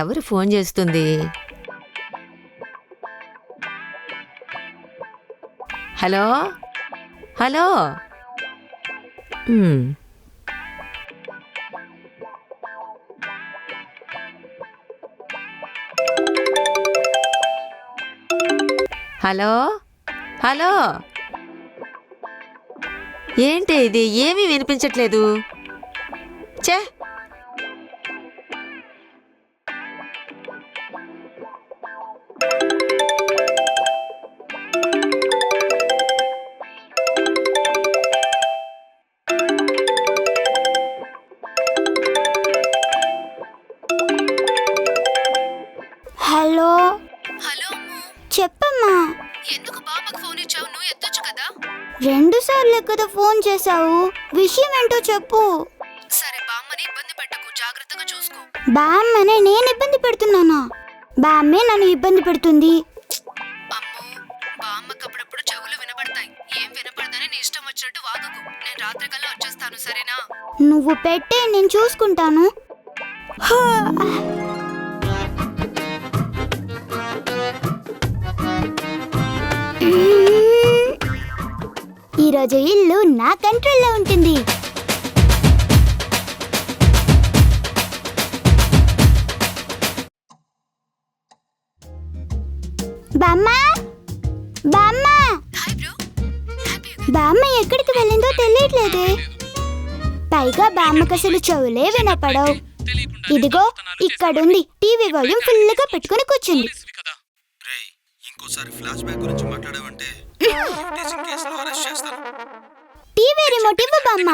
ఎవరు ఫోన్ చేస్తుంది? Hello hello. Hello hello. ఏంటి ఇది? ఏమీ వినిపించట్లేదు. ఛే, హలో హలో అమ్ము, చెప్పమ్మా. ఎందుకు బామ్మకు ఫోన్ ఇచ్చావు? నువ్వు ఎత్తొచ్చు కదా. 2 సార్లు కదా ఫోన్ చేశావు, విషయం ఏంటో చెప్పు. సరే, బామ్మని ఇబ్బంది పెట్టకు, జాగ్రత్తగా చూసుకో. బామ్మనే నేను ఇబ్బంది పెడుతున్నానా? బామ్మే నన్ను ఇబ్బంది పెడుతుంది. అమ్ము, బామ్మకు అప్పుడప్పుడు చెవులు వినపడతాయి. ఏం వినపడదని నీ ఇష్టం వచ్చినట్టు వాగకు. నేను రాత్రికల్లా వచ్చేస్తాను, సరేనా? నువ్వు పెట్టే, నేను చూసుకుంటాను. ఈరోజు ఇల్లు నా కంట్రోల్లో ఉంటుంది. బామ్మ బామ్మ హాయ్ బ్రో. హ్యాపీ. బామ్మ ఎక్కడికి వెళ్ళిందో తెలియట్లేదే. పైగా బామ్మకు అసలు చెవులే వినపడవు. ఇదిగో ఇక్కడుంది, టీవీ వాల్యూమ్ ఫుల్గా పెట్టుకుని కూర్చుంది. రేయ్, ఇంకోసారి ఫ్లాష్ బ్యాక్ గురించి మాట్లాడావంటే టీచింగ్ కేసులో అరెస్ట్ చేస్తాను. టీవీ రిమోట్ ఇవ్వు బామ్మ.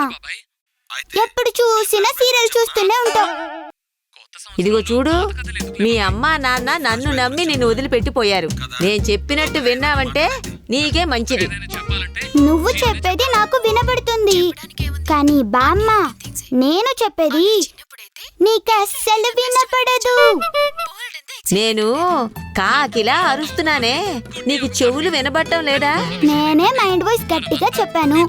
ఎప్పుడు చూసినా సీరియల్ చూస్తూనే ఉంటావు. ఇదిగో చూడు, మీ అమ్మా నాన్న నన్ను నమ్మి నిన్ను వదిలిపెట్టిపోయారు. నేను చెప్పినట్టు విన్నావంటే నీకే మంచిది. నువ్వు చెప్పేది నాకు వినపడుతుంది, కానీ బామ్మ నేను చెప్పేది నీకు అస్సలు వినపడదు. నేను కాకిలా అరుస్తున్నానే, నీకు చెవులు వినబడటం లేదా? నేనే మైండ్ వాయిస్ గట్టిగా చెప్పాను,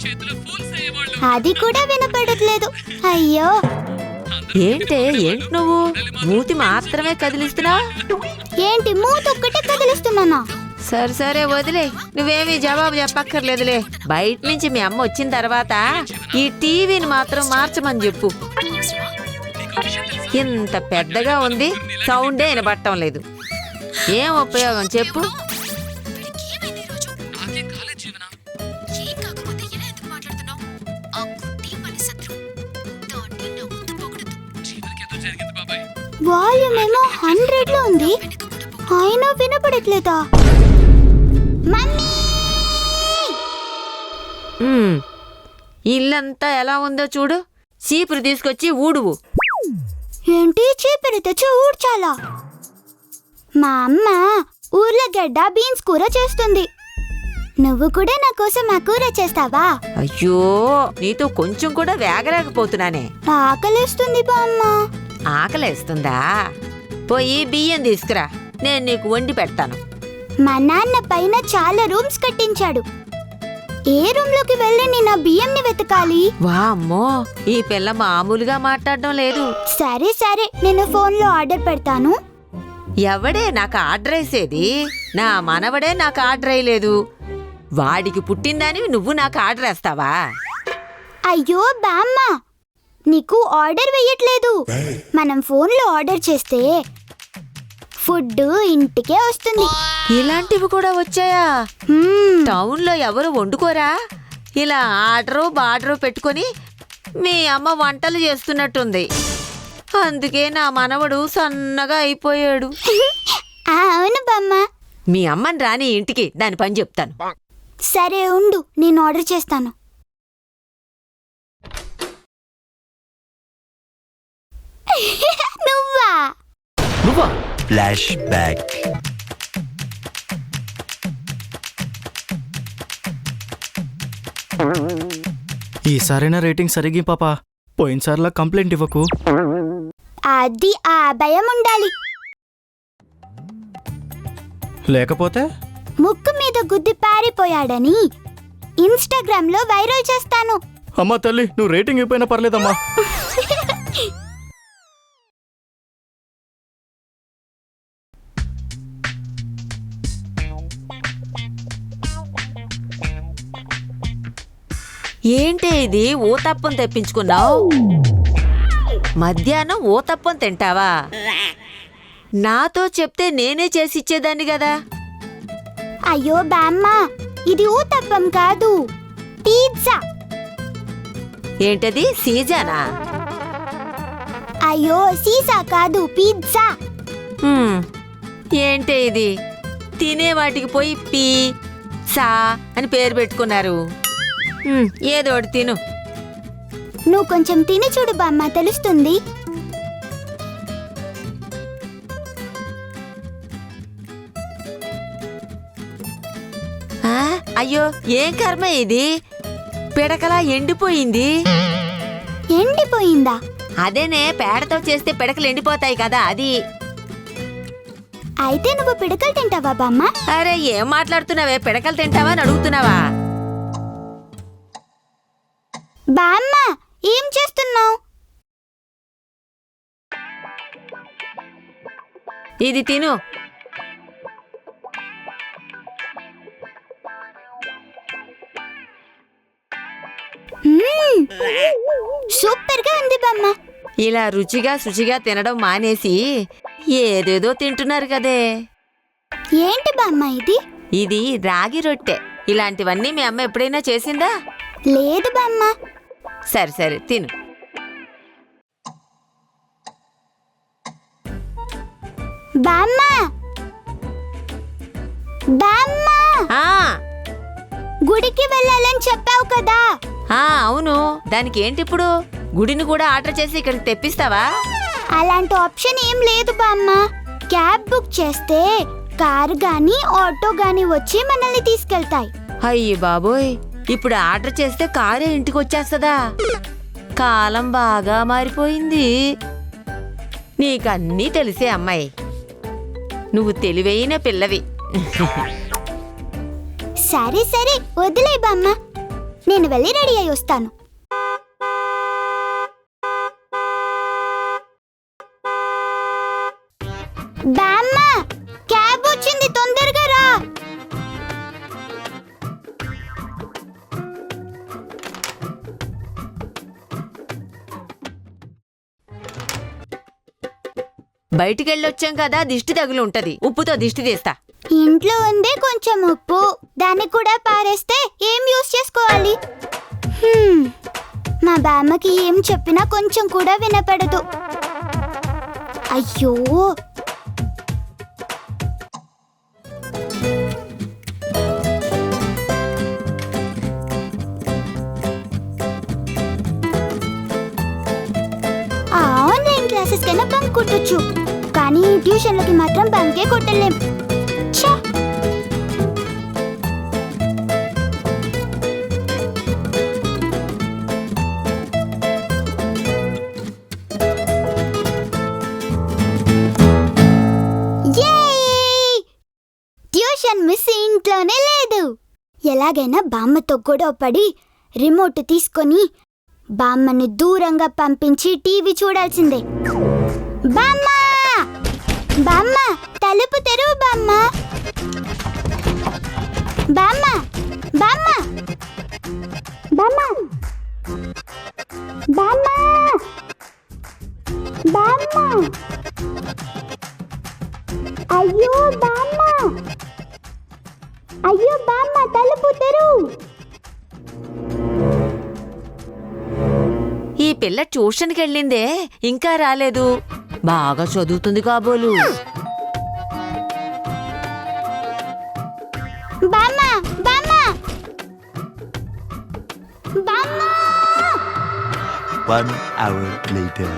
అది కూడా వినపడట్లేదు. అయ్యో, ఏంటి నువ్వు మూతి మాత్రమే కదిలిస్తున్నా? ఏంటి మూతొక్కటే కదిలిస్తున్నానా? సరే సరే వదిలే, నువ్వేమీ జవాబు చెప్పక్కర్లేదులే. బయట నుంచి మీ అమ్మ వచ్చిన తర్వాత ఈ టీవీని మాత్రం మార్చమని చెప్పు. ఇంత పెద్దగా ఉంది, సౌండే వినబడటం లేదు. ఏం ఉపయోగం చెప్పు? వాల్యూమ్ ఏమో 100లో ఉంది, అయినా వినపడట్లేదా? మమ్మీ! ఇల్లంతా ఎలా ఉందో చూడు. చీపురు తీసుకొచ్చి ఊడువు. ఏంటి చీపురు తెచ్చి ఊడ్చాలా? మా అమ్మ ఊర్లగడ్డ బీన్స్ కూర చేస్తుంది. నువ్వు కూడా నా కోసం ఆ కూర చేస్తావా? అయ్యో, నీతో కొంచెం కూడా వేగలేకపోతున్నానే. ఆకలిస్తుంది బామ్మ. ఆకలేస్తుందా? పోయి బియ్యం తీసుకురా, నేను నీకు వండి పెడతాను. మా నాన్న పైన చాలా రూమ్స్ కట్టించాడు. ఏ రూమ్ లోకి వెళ్ళి నేను ఆ బియ్యంని వెతకాలి? వామ్మో, ఈ పిల్ల మామూలుగా మాట్లాడడం లేదు. సరే సరే, నేను ఫోన్లో ఆర్డర్ పెడతాను. ఎవడే నాకు ఆర్డర్ వేసేది? నా మనవడే నాకు ఆర్డర్ వేయలేదు. వాడికి పుట్టిందని నువ్వు నాకు ఆర్డర్ వేస్తావా? అయ్యో బామ్మ, నీకు ఆర్డర్ వేయట్లేదు. మనం ఫోన్లో ఆర్డర్ చేస్తే ఫుడ్ ఇంటికే వస్తుంది. ఇలాంటివి కూడా వచ్చాయా? టౌన్లో ఎవరు వండుకోరా? ఇలా ఆర్డరు బార్డరు పెట్టుకొని మీ అమ్మ వంటలు చేస్తున్నట్టుంది. అందుకే నా మనవడు సన్నగా అయిపోయాడు. అవును బామ్మ. మీ అమ్మని రాని ఇంటికి, దాని పని చెప్తాను. సరే ఉండు, నేను ఆర్డర్ చేస్తాను. నువ్వా? Flash back. ఈసారైనా రేటింగ్ సరిగి పాపా, పోయినసార్లా కంప్లైంట్ ఇవ్వకు. అది ఆ భయం ఉండాలి. లేకపోతే ముక్కు మీద గుద్ది పారిపోయాడని ఇన్స్టాగ్రామ్ లో వైరల్ చేస్తాను. అమ్మా తల్లి, నువ్వు రేటింగ్ ఇవ్వకపోయినా పర్లేదమ్మా. ఏంటే ఇది ఊతప్పం తెప్పించుకున్నావు? మధ్యాహ్నం ఊతప్పం తింటావా? నాతో చెప్తే నేనే చేసి ఇచ్చేదాన్ని కదా. అయ్యో బామ్మ, ఇది ఊతప్పం కాదు, పిజ్జా. ఏంటది, సీజానా? అయ్యో సీసా కాదు, పిజ్జా. హ్మ్, ఏంటే ఇది తినే వాటికి పోయి పీ సా అని పేరు పెట్టుకున్నారు. ఏదో ఒకటి తిను. నువ్వు కొంచెం తిని చూడు బామ్మ, తెలుస్తుంది. అయ్యో ఏం కర్మ ఇది, పిడకలా ఎండిపోయింది. ఎండిపోయిందా? అదేనే, పేడతో చేస్తే పిడకలు ఎండిపోతాయి కదా, అది. అయితే నువ్వు పిడకలు తింటావా బామ్మ? అరే ఏం మాట్లాడుతున్నావే, పిడకలు తింటావా అని అడుగుతున్నావా? బామ్మ ఏం చేస్తున్నావు? ఇది తిను. సూపర్ గా ఉంది బామ్మ. ఇలా రుచిగా శుచిగా తినడం మానేసి ఏదేదో తింటున్నారు కదే. ఏంటి బామ్మ ఇది? ఇది రాగి రొట్టె. ఇలాంటివన్నీ మీ అమ్మ ఎప్పుడైనా చేసిందా? లేదు బామ్మ. సరే సరే తిను. బామ్మ బామ్మ, ఆ గుడికి వెళ్ళాలని చెప్పావు కదా. అవును, దానికి ఏంటిప్పుడు? గుడిని కూడా ఆర్డర్ చేసి ఇక్కడికి తెప్పిస్తావా? అలాంటి ఆప్షన్ ఏం లేదు బామ్మ. క్యాబ్ బుక్ చేస్తే కారు గాని ఆటో గాని వచ్చి మనల్ని తీసుకెళ్తాయి. అయ్యి బాబోయ్, ఇప్పుడు ఆర్డర్ చేస్తే కారే ఇంటికి వచ్చేస్తదా? కాలం బాగా మారిపోయింది. నీకన్నీ తెలిసే అమ్మాయి, నువ్వు తెలివైన పిల్లవి. సరే సరే వదిలే బామ్మ, నేను వెళ్ళి రెడీ అయి వస్తాను. బామ్మ, క్యాబ్ వచ్చింది, తొందరగా రా. బయటికెళ్ళొచ్చాం కదా, దిష్టి తగులు ఉంటది, ఉప్పుతో దిష్టి తీస్తా. ఇంట్లో ఉందే కొంచెం ఉప్పు, దాన్ని కూడా పారేస్తే ఏం యూస్ చేసుకోవాలి? మా బామ్మకి ఏం చెప్పినా కొంచెం కూడా వినపడదు. అయ్యో, ఆన్లైన్ క్లాసెస్ కన్నా బంక్ కొట్టొచ్చు, కానీ ట్యూషన్లకి మాత్రం బంకే కొట్టలేం. ఛా! ట్యూషన్ మిస్ ఇంట్లోనే లేదు. ఎలాగైనా బామ్మతో గొడవ పడి రిమోట్ తీసుకొని బామ్మని దూరంగా పంపించి టీవీ చూడాల్సిందే. బామ్మ బామ్మ, తలుపు తెరువు బామ్మ. బామ్మ బామ్మ బామ్మ బామ్మ బామ్మ, అయ్యో బామ్మ, అయ్యో బామ్మ, తలుపు తెరువు. ఈ పిల్ల ట్యూషన్కి వెళ్ళిందే, ఇంకా రాలేదు. బాగా చదువుతుంది కాబోలు. బామ్మ బామ్మ బామ్మ. 1 hour later.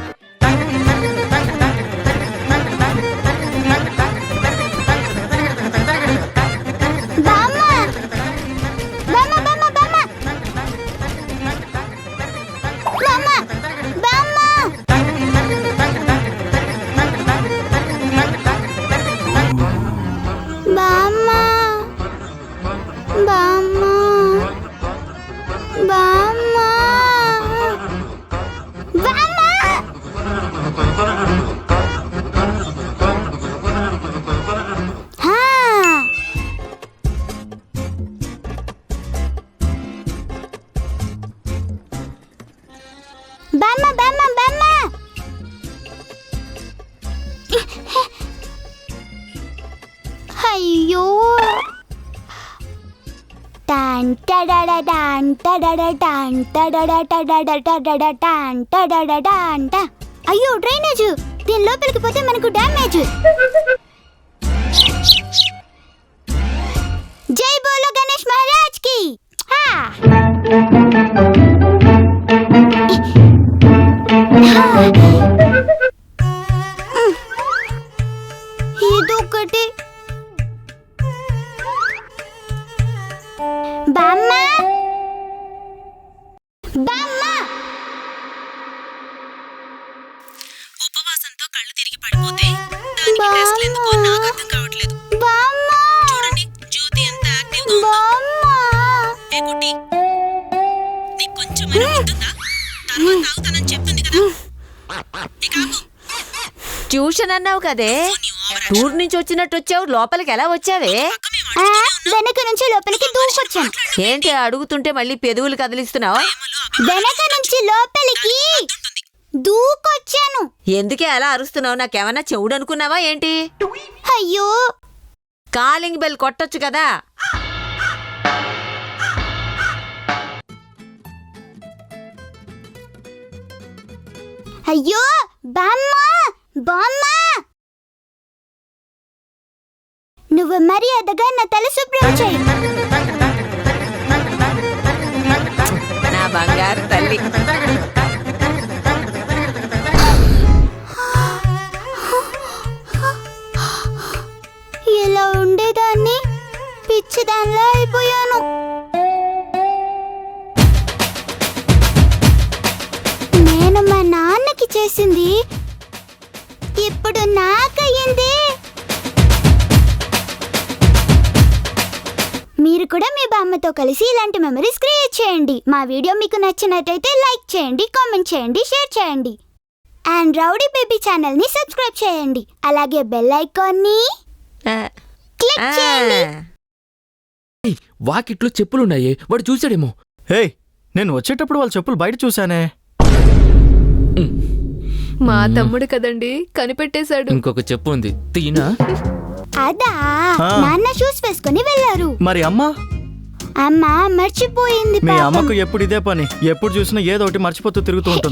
టడడడాన్ టడడడాన్ టడడడడడడడడాన్ టడడడాన్ ట. అయ్యో డ్రైనేజ్, దీని లోపలికి పోతే మనకు డ్యామేజ్. జై బోలో గణేష్ మహారాజ్ కి. హా. ఇదొకటి. బామ్మ బామ్మ ఉపవాసంతో కళ్ళు తిరిగి పడిపోతే దానికి రెస్ట్ ఎందుకో నాకు అర్థం కావట్లేదు. బామ్మ చూడండి జ్యోతి ఎంత యాక్టివ్గా ఉందో. బామ్మ. ఏ కుట్టి, నీకు కొంచెమైనా ఉంటుందా? తర్వాత తాగుతానని చెప్తుంది కదా. ఇక ఆగు. ట్యూషన్ అన్నావు కదే, టూర్ నుంచి వచ్చినట్టు వచ్చావు, లోపలికి ఎలా వచ్చావే? ఆ, వెనక నుంచి లోపలికి దూకొచ్చాను. ఏంటి అడుగుతుంటే మళ్ళీ పెదవులు కదిలిస్తున్నావు? వెనక నుంచి లోపలికి దూకొచ్చాను. ఎందుకే అలా అరుస్తున్నావు? నాకేమన్నా చెవుడు అనుకున్నావా ఏంటి? అయ్యో కాలింగ్ బెల్ కొట్టొచ్చు కదా. అయ్యో బామ్మ బామ్మ, నువ్వు మర్యాదగా నా తల శుభ్రం చేయి. నా బంగారు తల్లి. ఇలా ఉండేదాన్ని పిచ్చిదానిలా అయిపోయాను. నేను మా నాన్నకి చేసింది ఇప్పుడు నాకయ్యింది. మీరు కూడా మీ బామ్మతో కలిసి ఇలాంటి మెమరీస్ క్రియేట్ చేయండి. మా వీడియో మీకు నచ్చినట్టయితే లైక్ చేయండి, కామెంట్ చేయండి, షేర్ చేయండి. అండ్ రౌడీ బేబీ ఛానల్ ని సబ్స్క్రైబ్ చేయండి. అలాగే బెల్ ఐకాన్ ని ఆ, క్లిక్ చేయండి. ఏయ్, వాకిట్లో చెప్పులున్నాయే, వాడు చూసాడేమో. హే, నేను వచ్చేటప్పుడు వాళ్ళ చెప్పులు బయట చూశానే. మా తమ్ముడు కదండి, కనిపెట్టేశాడు. ఇంకొక చెప్పు ఉంది, తీనా? అదా ఆ. నాన్న షూస్ వేసుకుని వెళ్ళారు. మరి అమ్మ? అమ్మ మర్చిపోయింది మీ పాపం. అమ్మకు ఎప్పుడు ఇదే పని, ఎప్పుడు చూసినా ఏదో ఒకటి మర్చిపోతూ తిరుగుతూ ఉంటుంది.